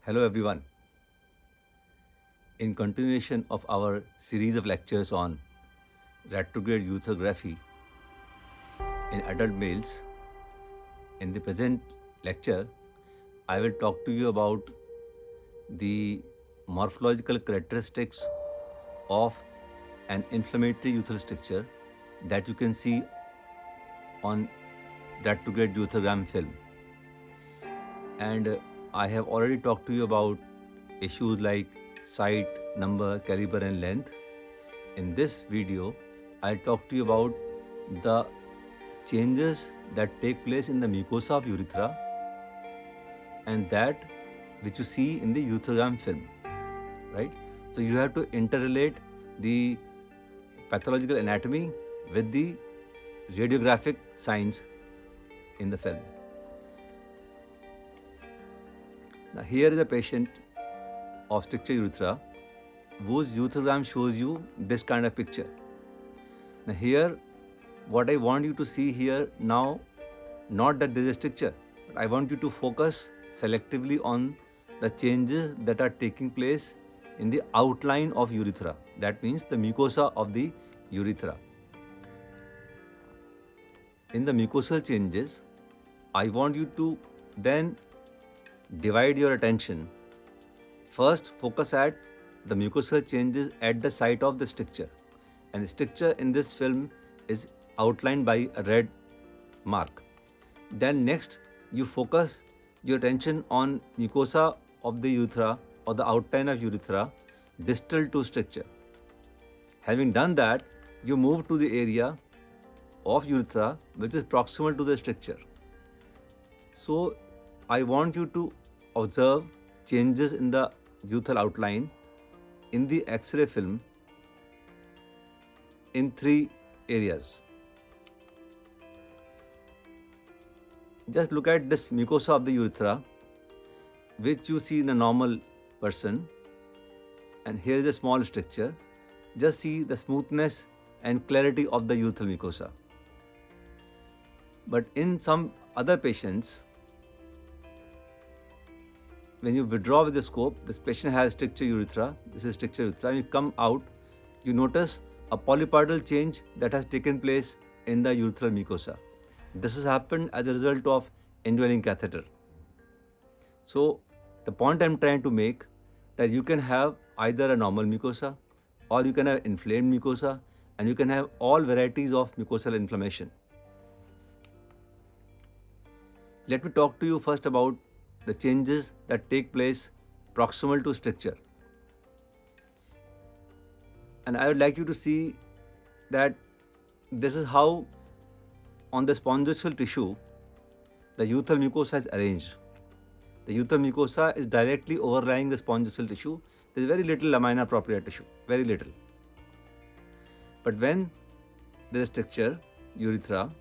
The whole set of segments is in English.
Hello, everyone. In continuation of our series of lectures on retrograde urethography in adult males, in the present lecture, I will talk to you about the morphological characteristics of an inflammatory urethral stricture that you can see on retrograde uretherogram film. And I have already talked to you about issues like site, number, caliber, and length. In this video, I'll talk to you about the changes that take place in the mucosa of urethra and that which you see in the uretherogram film, right? So you have to interrelate the pathological anatomy with the radiographic signs in the film. Now here is a patient of stricture urethra whose uretherogram shows you this kind of picture. Now here, what I want you to see here now, not that there is a stricture, but I want you to focus selectively on the changes that are taking place in the outline of urethra. That means the mucosa of the urethra. In the mucosal changes, I want you to then divide your attention. First, focus at the mucosal changes at the site of the stricture. And the stricture in this film is outlined by a red mark. Then next, you focus your attention on mucosa of the urethra or the outline of urethra distal to stricture. Having done that, you move to the area of urethra which is proximal to the stricture. So I want you to observe changes in the urethral outline in the X-ray film in three areas. Just look at this mucosa of the urethra, which you see in a normal person, and here is a small stricture. Just see the smoothness and clarity of the urethral mucosa. But in some other patients, when you withdraw with the scope, this patient has stricture urethra, this is stricture urethra, and you come out, you notice a polypoidal change that has taken place in the urethral mucosa. This has happened as a result of indwelling catheter. So the point I'm trying to make that you can have either a normal mucosa or you can have inflamed mucosa and you can have all varieties of mucosal inflammation. Let me talk to you first about the changes that take place proximal to stricture. And I would like you to see that this is how on the spongiosal tissue the urethral mucosa is arranged. The urethral mucosa is directly overlying the spongiosal tissue. There is very little lamina propria tissue, very little. But when there is stricture urethra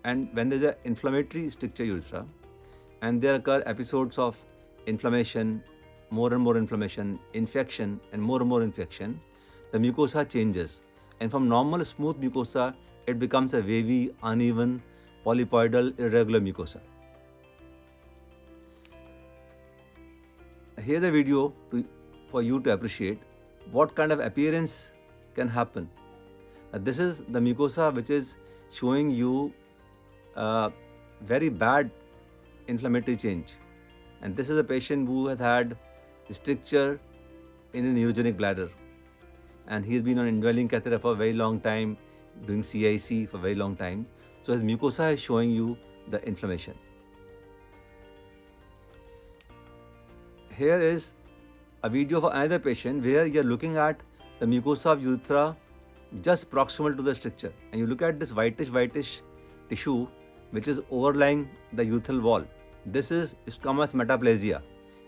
and when there is an inflammatory stricture urethra and there occur episodes of inflammation, more and more inflammation, infection and more infection, the mucosa changes, and from normal smooth mucosa it becomes a wavy, uneven, polypoidal, irregular mucosa. Here's a video for you to appreciate what kind of appearance can happen. This is the mucosa which is showing you very bad inflammatory change, and this is a patient who has had stricture in a neurogenic bladder, and he's been on indwelling catheter for a very long time, doing CIC for a very long time. So his mucosa is showing you the inflammation. Here is a video of another patient where you're looking at the mucosa of urethra just proximal to the stricture, and you look at this whitish tissue which is overlying the urethral wall. This is squamous metaplasia.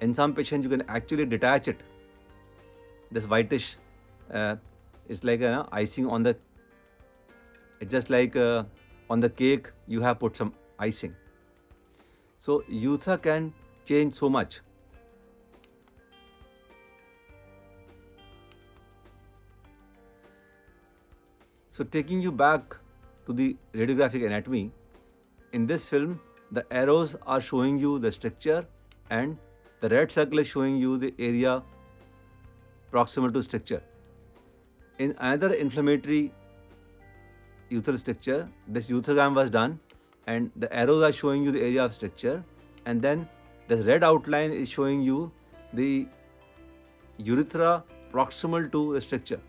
In some patients, you can actually detach it. This whitish is like icing on the. It's just like on the cake you have put some icing. So urethra can change so much. So taking you back to the radiographic anatomy, in this film, the arrows are showing you the stricture and The red circle is showing you the area proximal to stricture. In another inflammatory urethral stricture, this urethrogram was done and the arrows are showing you the area of stricture, and then the red outline is showing you the urethra proximal to the stricture.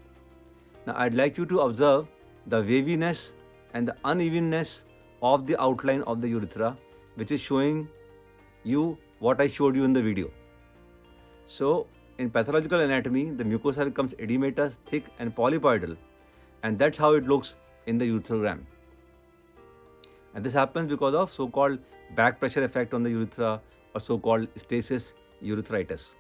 Now I'd like you to observe the waviness and the unevenness of the outline of the urethra, which is showing you what I showed you in the video. So in pathological anatomy, the mucosa becomes edematous, thick and polypoidal, and that's how it looks in the urethrogram. And this happens because of so-called back pressure effect on the urethra, or so-called stasis urethritis.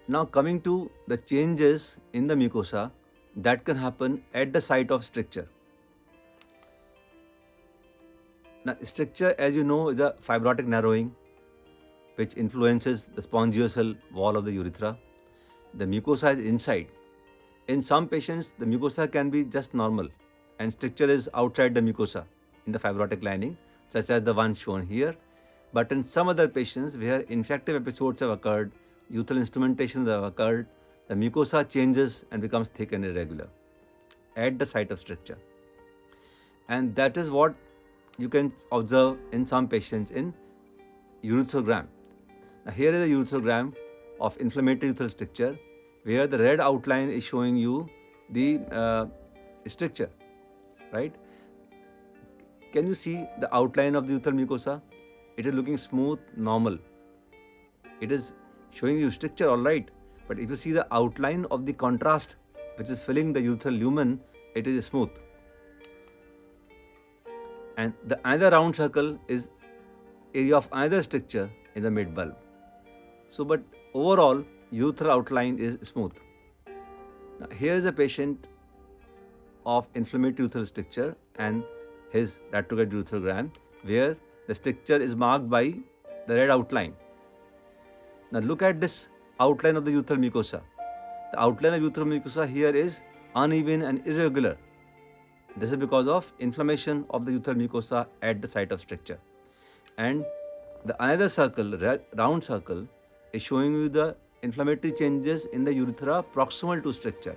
Now coming to the changes in the mucosa that can happen at the site of stricture. Now stricture, as you know, is a fibrotic narrowing which influences the spongiosal wall of the urethra. The mucosa is inside. In some patients, the mucosa can be just normal and stricture is outside the mucosa in the fibrotic lining, such as the one shown here. But in some other patients where infective episodes have occurred, urethral instrumentation have occurred, the mucosa changes and becomes thick and irregular at the site of stricture. And that is what you can observe in some patients in urethrogram. Now here is a urethrogram of inflammatory urethral stricture where the red outline is showing you the stricture, right? Can you see the outline of the urethral mucosa? It is looking smooth, normal. It is showing you stricture, all right. But if you see the outline of the contrast which is filling the urethral lumen, it is smooth. And the another round circle is area of another stricture in the mid bulb. So, but overall, urethral outline is smooth. Now, here is a patient of inflammatory urethral stricture and his retrograde urethrogram where the stricture is marked by the red outline. Now look at this outline of the urethral mucosa. The outline of urethral mucosa here is uneven and irregular. This is because of inflammation of the urethral mucosa at the site of stricture. And the another circle, round circle, is showing you the inflammatory changes in the urethra proximal to stricture.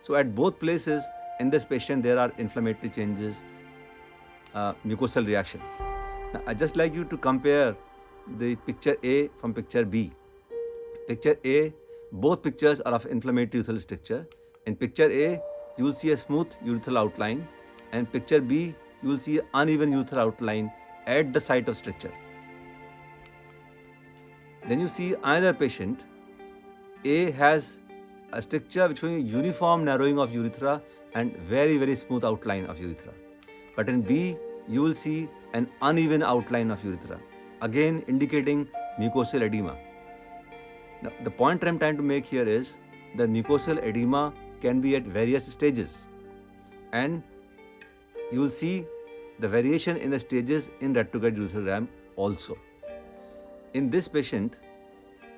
So at both places in this patient there are inflammatory changes, mucosal reaction. Now I just like you to compare the picture A from picture B. Picture A, both pictures are of inflammatory urethral stricture. In picture A, you will see a smooth urethral outline, and picture B, you will see uneven urethral outline at the site of stricture. Then you see another patient. A has a stricture which showing uniform narrowing of urethra and very, very smooth outline of urethra. But in B, you will see an uneven outline of urethra, again indicating mucosal edema. Now, the point I'm trying to make here is the mucosal edema can be at various stages, and you will see the variation in the stages in retrograde urethrogram also. In this patient,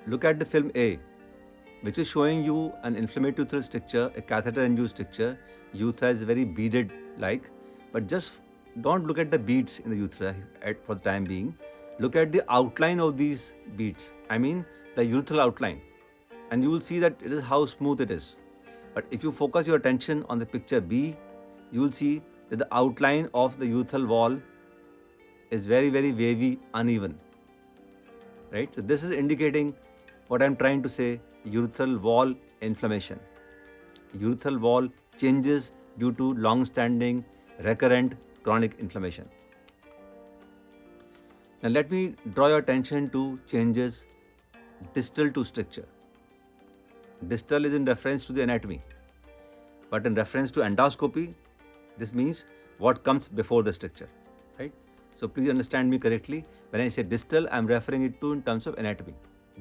look at the film A, which is showing you an inflammatory urethral stricture, a catheter-induced stricture. Urethra is very beaded like, but just don't look at the beads in the urethra for the time being. Look at the outline of these beads, I mean the urethral outline, and you will see that it is how smooth it is. But if you focus your attention on the picture B, you will see that the outline of the urethral wall is very, very wavy, uneven. Right? So this is indicating what I'm trying to say, urethral wall inflammation. Urethral wall changes due to long-standing, recurrent, chronic inflammation. Now let me draw your attention to changes distal to stricture. Distal is in reference to the anatomy, but in reference to endoscopy, this means what comes before the stricture, right? So please understand me correctly. When I say distal, I'm referring it to in terms of anatomy,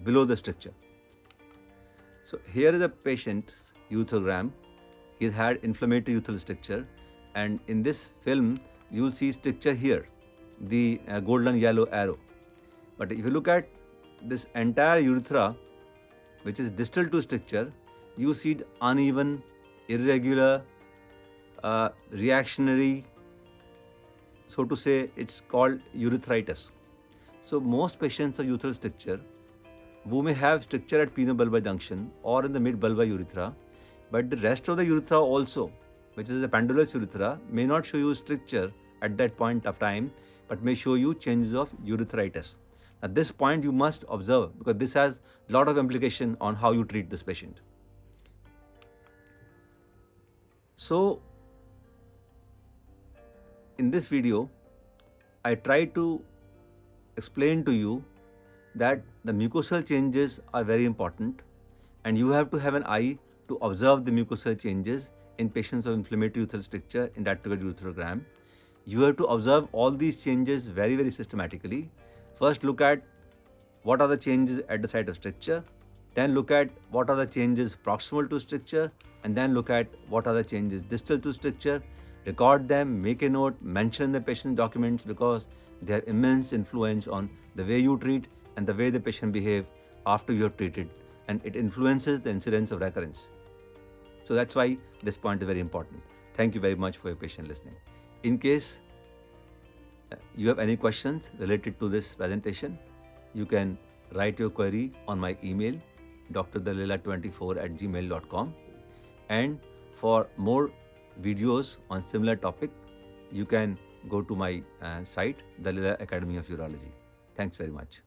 below the stricture. So here is a patient's urethrogram. He's had inflammatory urethral stricture, and in this film, you will see stricture here, the golden yellow arrow. But if you look at this entire urethra, which is distal to stricture, you see uneven, irregular, reactionary, so to say, it's called urethritis. So most patients of urethral stricture who may have stricture at penobulbar junction or in the mid-bulbar urethra, but the rest of the urethra also, which is the pendulous urethra, may not show you stricture at that point of time, but may show you changes of urethritis. At this point, you must observe because this has a lot of implication on how you treat this patient. So, in this video, I try to explain to you that the mucosal changes are very important and you have to have an eye to observe the mucosal changes in patients of inflammatory urethral stricture in that particular ureterogram. You have to observe all these changes very, very systematically. First, look at what are the changes at the site of stricture, then look at what are the changes proximal to stricture, and then look at what are the changes distal to stricture. Record them, make a note, mention the patient's documents because they have immense influence on the way you treat and the way the patient behave after you have treated, and it influences the incidence of recurrence. So that's why this point is very important. Thank you very much for your patient listening. In case you have any questions related to this presentation, you can write your query on my email drdalila24@gmail.com, and for more videos on similar topic you can go to my site, Dalila Academy of Urology. Thanks very much.